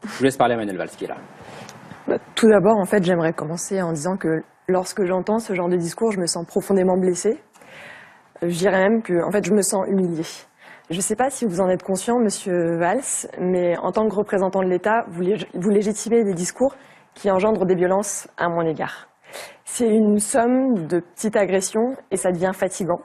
Je vous laisse parler à Manuel Valls qui est là. Tout d'abord, en fait, j'aimerais commencer en disant que lorsque j'entends ce genre de discours, je me sens profondément blessée. Je dirais même que, en fait, je me sens humiliée. Je ne sais pas si vous en êtes conscient, Monsieur Valls, mais en tant que représentant de l'État, vous légitimez des discours qui engendrent des violences à mon égard. C'est une somme de petites agressions et ça devient fatigant,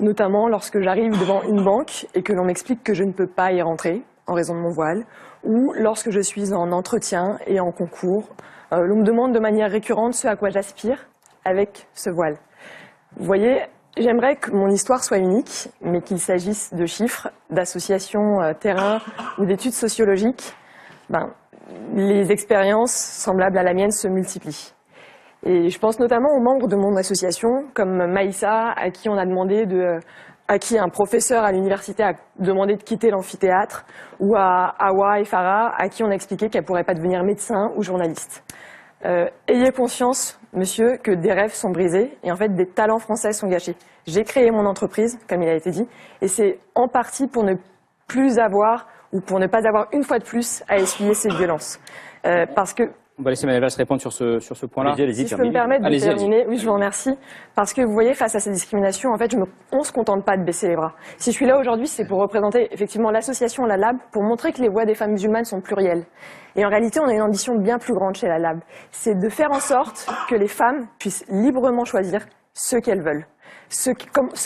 notamment lorsque j'arrive devant une banque et que l'on m'explique que je ne peux pas y rentrer en raison de mon voile, ou lorsque je suis en entretien et en concours, l'on me demande de manière récurrente ce à quoi j'aspire avec ce voile. Vous voyez, j'aimerais que mon histoire soit unique, mais qu'il s'agisse de chiffres, d'associations terrain ou d'études sociologiques, les expériences semblables à la mienne se multiplient. Et je pense notamment aux membres de mon association, comme Maïssa, à qui un professeur à l'université a demandé de quitter l'amphithéâtre, ou à Hawa et Farah, à qui on a expliqué qu'elle ne pourrait pas devenir médecin ou journaliste. Ayez conscience, monsieur, que des rêves sont brisés et en fait des talents français sont gâchés. J'ai créé mon entreprise, comme il a été dit, et c'est en partie pour ne plus avoir ou pour ne pas avoir une fois de plus à essuyer ces violences. Parce que On va laisser Manuel Valls répondre sur ce point-là. si je peux me permettre de terminer, oui, je vous remercie. Parce que vous voyez, face à ces discriminations, en fait, on ne se contente pas de baisser les bras. Si je suis là aujourd'hui, c'est pour représenter effectivement l'association La Lab, pour montrer que les voix des femmes musulmanes sont plurielles. Et en réalité, on a une ambition bien plus grande chez La Lab. C'est de faire en sorte que les femmes puissent librement choisir ce qu'elles veulent, ce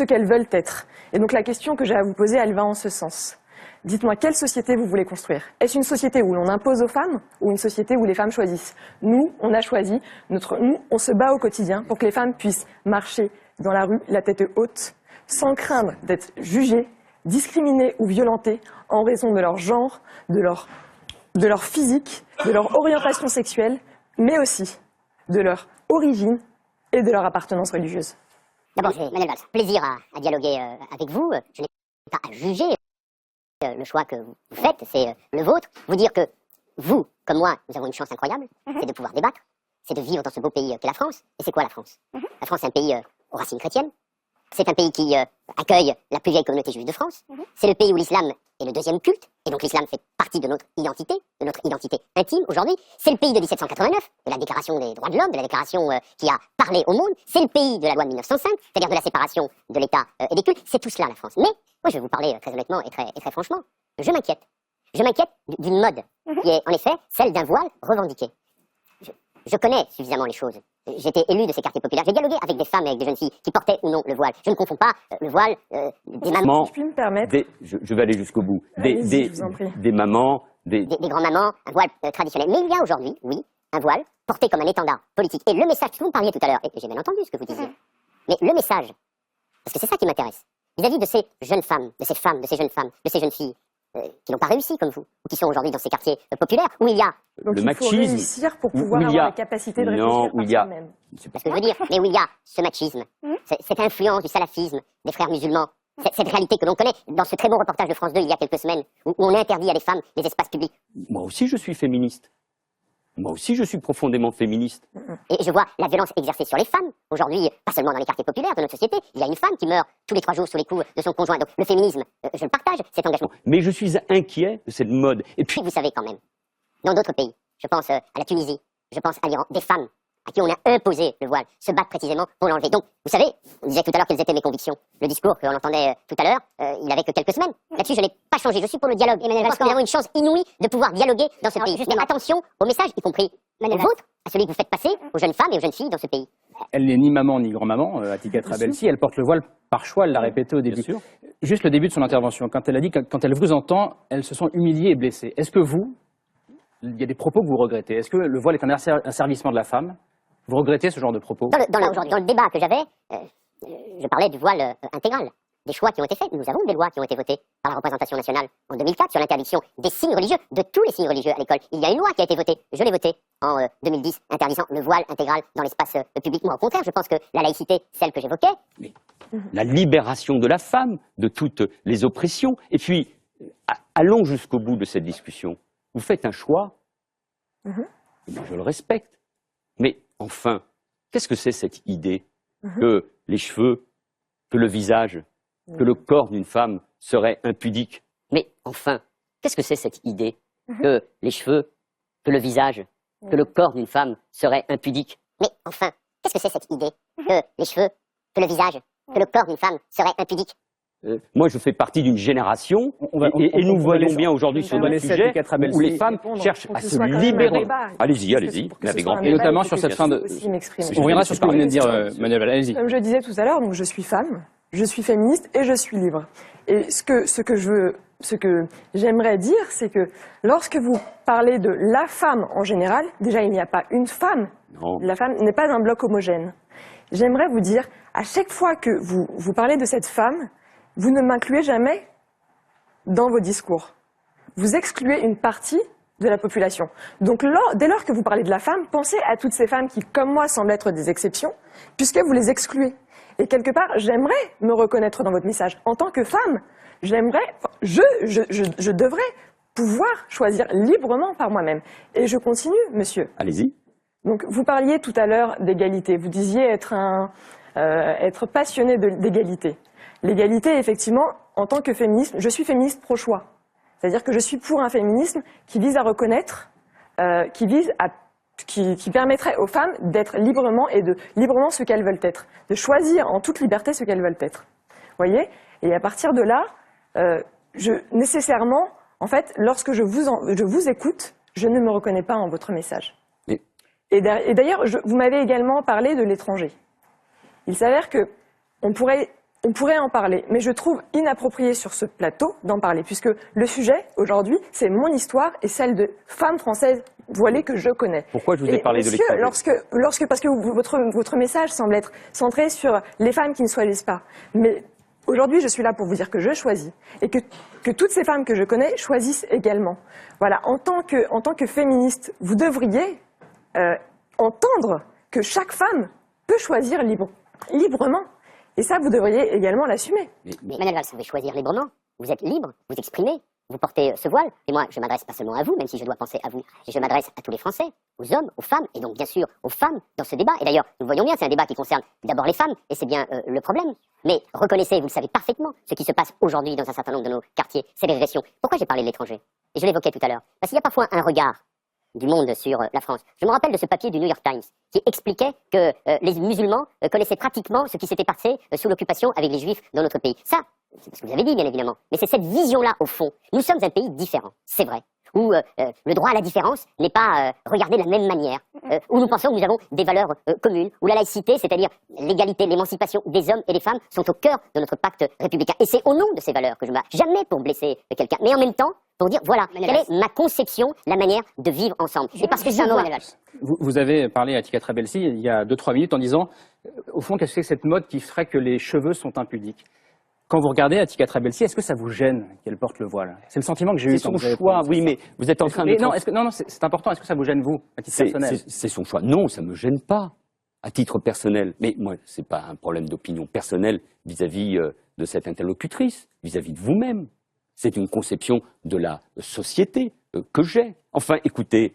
qu'elles veulent être. Et donc la question que j'ai à vous poser, elle va en ce sens. Dites-moi, quelle société vous voulez construire? Est-ce une société où l'on impose aux femmes ou une société où les femmes choisissent? Nous, on a choisi, nous, on se bat au quotidien pour que les femmes puissent marcher dans la rue, la tête haute, sans craindre d'être jugées, discriminées ou violentées en raison de leur genre, de leur physique, de leur orientation sexuelle, mais aussi de leur origine et de leur appartenance religieuse. D'abord, Manuel Valls, plaisir à dialoguer avec vous. Je n'ai pas à juger le choix que vous faites, c'est le vôtre. Vous dire que vous, comme moi, nous avons une chance incroyable, c'est de pouvoir débattre, c'est de vivre dans ce beau pays qu'est la France. Et c'est quoi la France? La France, c'est un pays aux racines chrétiennes. C'est un pays qui accueille la plus vieille communauté juive de France. C'est le pays où l'islam est le deuxième culte. Et donc l'islam fait partie de notre identité intime aujourd'hui. C'est le pays de 1789, de la Déclaration des droits de l'homme, de la déclaration qui a parlé au monde. C'est le pays de la loi de 1905, c'est-à-dire de la séparation de l'État et des cultes. C'est tout cela, la France. Mais moi, je vais vous parler très honnêtement et très franchement. Je m'inquiète. Je m'inquiète d'une mode qui est en effet celle d'un voile revendiqué. Je connais suffisamment les choses. J'étais élu de ces quartiers populaires. J'ai dialogué avec des femmes et avec des jeunes filles qui portaient ou non le voile. Je ne confonds pas le voile des mamans. Si je puis me permettre. Je vais aller jusqu'au bout. Je vous en prie. Des mamans, des grands-mamans, un voile traditionnel. Mais il y a aujourd'hui, oui, un voile porté comme un étendard politique. Et le message, vous me parliez tout à l'heure, et j'ai bien entendu ce que vous disiez, mais le message, parce que c'est ça qui m'intéresse, vis-à-vis de ces jeunes femmes, de ces femmes, de ces jeunes femmes, de ces jeunes filles, qui n'ont pas réussi comme vous, ou qui sont aujourd'hui dans ces quartiers populaires, où il y a Donc le il faut machisme, réussir pour pouvoir avoir la capacité de réfléchir par soi-même. c'est ce que je veux dire, mais où il y a ce machisme, cette influence du salafisme des frères musulmans, cette réalité que l'on connaît dans ce très bon reportage de France 2 il y a quelques semaines, où on interdit à les femmes les espaces publics. Moi aussi je suis féministe. Moi aussi je suis profondément féministe. Et je vois la violence exercée sur les femmes. Aujourd'hui, pas seulement dans les quartiers populaires de notre société, il y a une femme qui meurt tous les 3 jours sous les coups de son conjoint. Donc le féminisme, je le partage, cet engagement. Mais je suis inquiet de cette mode. Et puis, Vous savez quand même, dans d'autres pays, je pense à la Tunisie, je pense à l'Iran, des femmes à qui on a imposé le voile, se battent précisément pour l'enlever. Donc, vous savez, on disait tout à l'heure quelles étaient mes convictions. Le discours que l'on entendait tout à l'heure, il avait que quelques semaines. Là-dessus, je n'ai pas changé. Je suis pour le dialogue. Et je pense que nous avons une chance inouïe de pouvoir dialoguer dans ce pays. Mais attention au message, y compris au vôtre, à celui que vous faites passer aux jeunes femmes et aux jeunes filles dans ce pays. Elle n'est ni maman ni grand-maman, Atika Trabelsi. Elle porte le voile par choix, elle l'a répété au début. Juste le début de son intervention, quand elle a dit que quand elle vous entend, elle se sent humiliée et blessée. Est-ce que vous, il y a des propos que vous regrettez? Est-ce que le voile est un asservissement de la femme? Vous regrettez ce genre de propos? Dans le débat que j'avais, je parlais du voile intégral, des choix qui ont été faits. Nous avons des lois qui ont été votées par la représentation nationale en 2004 sur l'interdiction des signes religieux, de tous les signes religieux à l'école. Il y a une loi qui a été votée, je l'ai votée en 2010, interdisant le voile intégral dans l'espace public. Moi, au contraire, je pense que la laïcité, celle que j'évoquais, mais la libération de la femme, de toutes les oppressions, et puis allons jusqu'au bout de cette discussion. Vous faites un choix, et moi, je le respecte. Mais enfin, qu'est-ce que c'est cette idée que les cheveux, que le visage, que le corps d'une femme serait impudique? Mais enfin, qu'est-ce que c'est cette idée que les cheveux, que le visage, que le corps d'une femme serait impudique. Mais enfin, qu'est-ce que c'est cette idée que les cheveux, que le visage, que le corps d'une femme serait impudique? Moi, je fais partie d'une génération, et nous voyons bien aujourd'hui sur le sujet où les femmes cherchent à se libérer. Allez-y, allez-y. Et notamment sur cette fin de... On reviendra sur ce que vous venez de dire, Manuel Valls, allez-y. Comme je disais tout à l'heure, donc je suis femme, je suis féministe et je suis libre. Et ce que j'aimerais dire, c'est que lorsque vous parlez de la femme en général, déjà il n'y a pas une femme. Non. La femme n'est pas un bloc homogène. J'aimerais vous dire, à chaque fois que vous parlez de cette femme, vous ne m'incluez jamais dans vos discours. Vous excluez une partie de la population. Donc dès lors que vous parlez de la femme, pensez à toutes ces femmes qui, comme moi, semblent être des exceptions, puisque vous les excluez. Et quelque part, j'aimerais me reconnaître dans votre message. En tant que femme, je devrais pouvoir choisir librement par moi-même. Et je continue, monsieur. Allez-y. Donc, vous parliez tout à l'heure d'égalité. Vous disiez être passionné d'égalité. L'égalité, effectivement, en tant que féministe, je suis féministe pro-choix. C'est-à-dire que je suis pour un féminisme qui vise à reconnaître, qui permettrait aux femmes d'être librement et de librement ce qu'elles veulent être, de choisir en toute liberté ce qu'elles veulent être. Vous voyez? Et à partir de là, nécessairement, en fait, lorsque je vous écoute, je ne me reconnais pas en votre message. Mais... Et d'ailleurs, vous m'avez également parlé de l'étranger. Il s'avère que on pourrait en parler, mais je trouve inapproprié sur ce plateau d'en parler, puisque le sujet, aujourd'hui, c'est mon histoire et celle de femmes françaises voilées que je connais. Pourquoi je vous ai parlé de l'étranger? Parce que votre message semble être centré sur les femmes qui ne choisissent pas. Mais aujourd'hui, je suis là pour vous dire que je choisis, et que toutes ces femmes que je connais choisissent également. Voilà, en tant que féministe, vous devriez entendre que chaque femme peut choisir librement. Et ça, vous devriez également l'assumer. Mais Manuel Valls, vous pouvez choisir librement. Vous êtes libre, vous exprimez, vous portez ce voile. Et moi, je m'adresse pas seulement à vous, même si je dois penser à vous. Je m'adresse à tous les Français, aux hommes, aux femmes, et donc bien sûr aux femmes dans ce débat. Et d'ailleurs, nous voyons bien, c'est un débat qui concerne d'abord les femmes, et c'est bien le problème. Mais reconnaissez, vous le savez parfaitement, ce qui se passe aujourd'hui dans un certain nombre de nos quartiers, c'est l'agression. Pourquoi j'ai parlé de l'étranger? Et je l'évoquais tout à l'heure. Parce qu'il y a parfois un regard du monde sur la France. Je me rappelle de ce papier du New York Times qui expliquait que les musulmans connaissaient pratiquement ce qui s'était passé sous l'occupation avec les juifs dans notre pays. Ça, c'est ce que vous avez dit, bien évidemment. Mais c'est cette vision-là, au fond. Nous sommes un pays différent, c'est vrai, où le droit à la différence n'est pas regardé de la même manière, où nous pensons que nous avons des valeurs communes, où la laïcité, c'est-à-dire l'égalité, l'émancipation des hommes et des femmes, sont au cœur de notre pacte républicain. Et c'est au nom de ces valeurs que je me bats, jamais pour blesser quelqu'un, mais en même temps, pour dire, voilà, quelle est ma conception, la manière de vivre ensemble. Et parce que c'est un mot, vous avez parlé à Tika Trabelsi il y a 2-3 minutes en disant, au fond, qu'est-ce que c'est que cette mode qui ferait que les cheveux sont impudiques? Quand vous regardez Tika Trabelsi, est-ce que ça vous gêne qu'elle porte le voile? C'est le sentiment que j'ai eu. C'est son choix, oui, mais vous êtes en train de... Non, c'est important. Est-ce que ça vous gêne, vous, à titre personnel? C'est son choix. Non, ça me gêne pas, à titre personnel. Mais moi, c'est pas un problème d'opinion personnelle vis-à-vis de cette interlocutrice, vis-à-vis de vous-même. C'est une conception de la société que j'ai. Enfin, écoutez,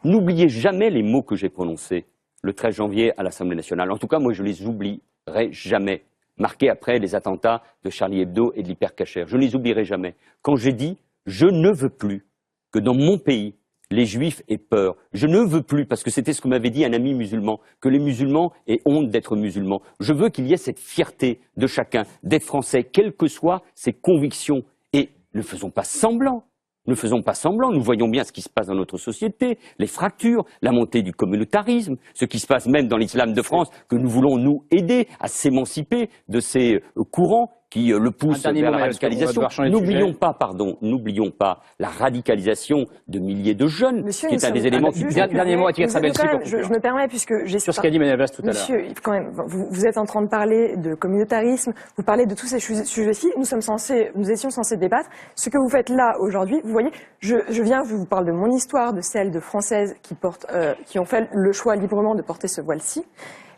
n'oubliez jamais les mots que j'ai prononcés le 13 janvier à l'Assemblée nationale. En tout cas, moi, je les oublierai jamais. Marqués après les attentats de Charlie Hebdo et de l'Hypercacher. Je ne les oublierai jamais. Quand j'ai dit « je ne veux plus que dans mon pays, les Juifs aient peur. Je ne veux plus, parce que c'était ce que m'avait dit un ami musulman, que les musulmans aient honte d'être musulmans. Je veux qu'il y ait cette fierté de chacun, d'être français, quelles que soient ses convictions. Et ne faisons pas semblant. Ne faisons pas semblant, nous voyons bien ce qui se passe dans notre société, les fractures, la montée du communautarisme, ce qui se passe même dans l'islam de France, que nous voulons nous aider à s'émanciper de ces courants qui le poussent vers la radicalisation. N'oublions pas la radicalisation de milliers de jeunes, Monsieur, qui est un des éléments qui... Dernier mot à Tika Trabelsi. Je me permets, puisque j'ai... Sur ce qu'a dit Manuel Valls tout à l'heure. Monsieur, quand même, vous êtes en train de parler de communautarisme, vous parlez de tous ces sujets-ci, nous étions censés débattre. Ce que vous faites là, aujourd'hui, vous voyez, je viens, je vous parle de mon histoire, de celle de Françaises qui ont fait le choix librement de porter ce voile-ci.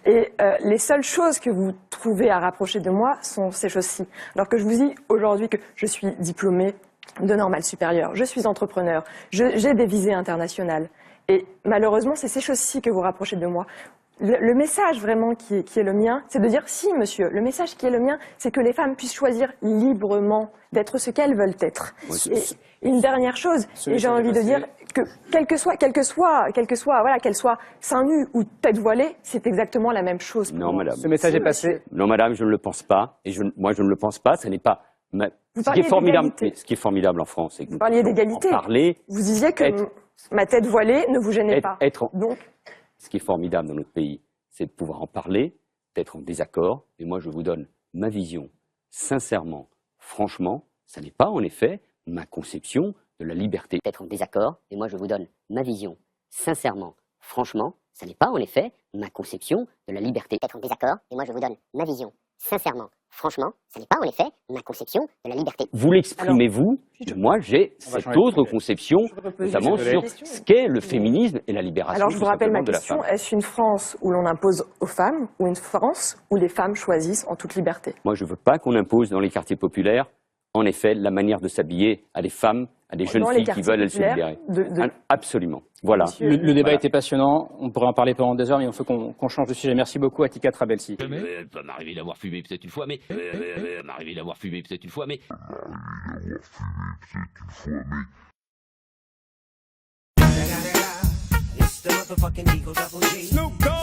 Et les seules choses que vous trouvez à rapprocher de moi sont ces choses-ci. Alors que je vous dis aujourd'hui que je suis diplômée de normale supérieure, je suis entrepreneur, j'ai des visées internationales. Et malheureusement, c'est ces choses-ci que vous rapprochez de moi. Le message vraiment qui est le mien, c'est de dire si, monsieur, le message qui est le mien, c'est que les femmes puissent choisir librement d'être ce qu'elles veulent être. Et une dernière chose, et j'ai envie de dire quelle que soit, voilà, qu'elle soit seins nus ou tête voilée, c'est exactement la même chose. Non, madame. Ce message est passé. Non, madame, je ne le pense pas. Et moi, je ne le pense pas. Ce n'est pas. Vous Ce qui est formidable, d'égalité. ce qui est formidable en France, c'est que Vous parliez d'égalité. Vous disiez que ma tête voilée ne vous gênait pas. Donc, ce qui est formidable dans notre pays, c'est de pouvoir en parler, d'être en désaccord. Et moi, je vous donne ma vision, sincèrement, franchement. Ça n'est pas, en effet, ma conception de la liberté. D'être en désaccord, et moi je vous donne ma vision, sincèrement, franchement, ça n'est pas en effet ma conception de la liberté. D'être en désaccord, et moi je vous donne ma vision, sincèrement, franchement, ça n'est pas en effet ma conception de la liberté. Vous l'exprimez vous, moi j'ai cette autre conception, notamment sur ce qu'est le féminisme et la libération. Alors je vous rappelle ma de la question, femme. est-ce une France où l'on impose aux femmes ou une France où les femmes choisissent en toute liberté? Moi je ne veux pas qu'on impose dans les quartiers populaires, en effet, la manière de s'habiller à des femmes, à des jeunes filles qui veulent se libérer. Absolument. Voilà. Le débat était passionnant. On pourrait en parler pendant des heures, mais il faut qu'on change de sujet. Merci beaucoup, Atika Trabelsi. Ça m'est arrivé d'avoir fumé peut-être une fois, mais... m'arriver d'avoir fumé peut-être une fois, mais... It's the motherfucking Eagle Double G. Snoop Dogg.